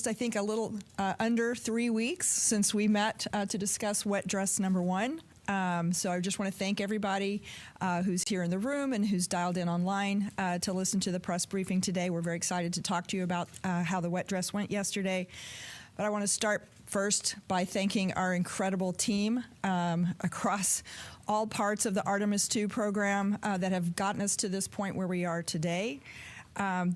I think a little under 3 weeks since we met to discuss wet dress number one. So I just want to thank everybody who's here in the room and who's dialed in online to listen to the press briefing today. We're very excited to talk to you about how the wet dress went yesterday. But I want to start first by thanking our incredible team across all parts of the Artemis II program that have gotten us to this point where we are today.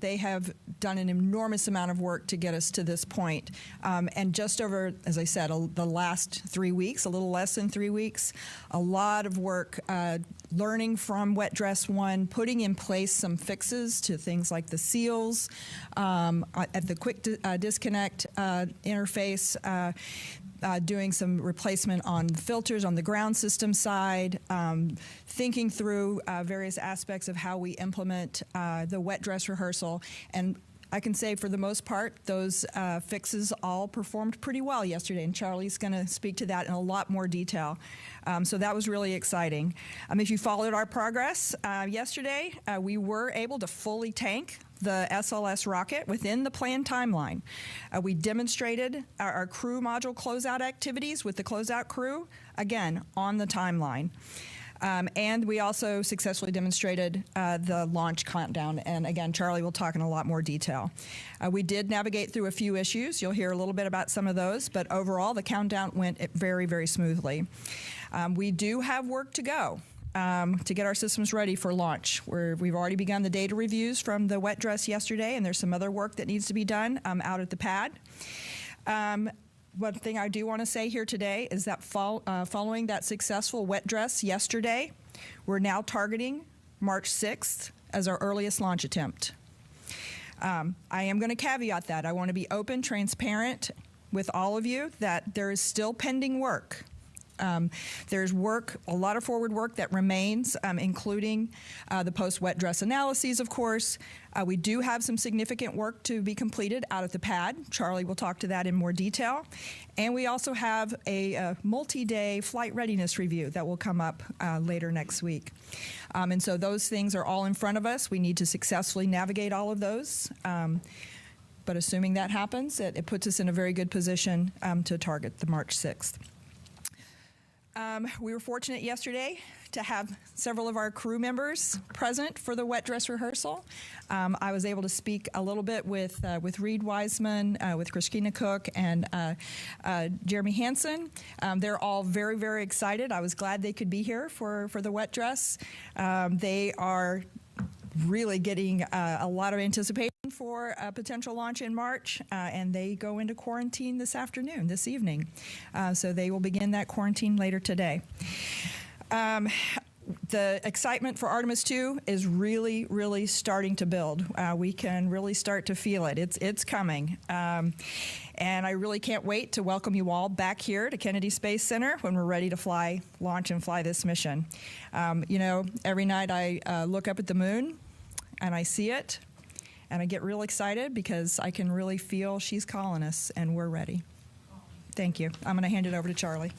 They have done an enormous amount of work to get us to this point. And just over, as I said, the last 3 weeks, a little less than 3 weeks, a lot of work learning from wet dress one, putting in place some fixes to things like the seals, at the quick disconnect interface, doing some replacement on the filters on the ground system side, thinking through various aspects of how we implement the wet dress rehearsal. And I can say for the most part, those fixes all performed pretty well yesterday, and Charlie's going to speak to that in a lot more detail. So that was really exciting. If you followed our progress yesterday, we were able to fully tank the SLS rocket within the planned timeline. We demonstrated our crew module closeout activities with the closeout crew, again, on the timeline. And we also successfully demonstrated the launch countdown. And again, Charlie will talk in a lot more detail. We did navigate through a few issues. You'll hear a little bit about some of those, but overall, the countdown went very, very smoothly. We do have work to go to get our systems ready for launch. We've already begun the data reviews from the wet dress yesterday, and there's some other work that needs to be done out at the pad. One thing I do want to say here today is that following that successful wet dress yesterday, we're now targeting March 6th as our earliest launch attempt. I am going to caveat that. I want to be open, transparent with all of you that there is still pending work. There's work, a lot of forward work that remains, including the post-wet dress analyses, of course. We do have some significant work to be completed out at the pad. Charlie will talk to that in more detail. And we also have a multi-day flight readiness review that will come up later next week. And so those things are all in front of us. We need to successfully navigate all of those. But assuming that happens, it puts us in a very good position to target the March 6th. We were fortunate yesterday to have several of our crew members present for the wet dress rehearsal. I was able to speak a little bit with Reed Wiseman, with Christina Cook, and Jeremy Hansen. They're all very, very excited. I was glad they could be here for the wet dress. They are really getting a lot of anticipation for a potential launch in March, and they go into quarantine this evening. So they will begin that quarantine later today. The excitement for Artemis II is really, really starting to build. We can really start to feel it. It's coming. And I really can't wait to welcome you all back here to Kennedy Space Center when we're ready to launch and fly this mission. You know, every night I look up at the moon and I see it, and I get real excited because I can really feel she's calling us and we're ready. Thank you. I'm going to hand it over to Charlie.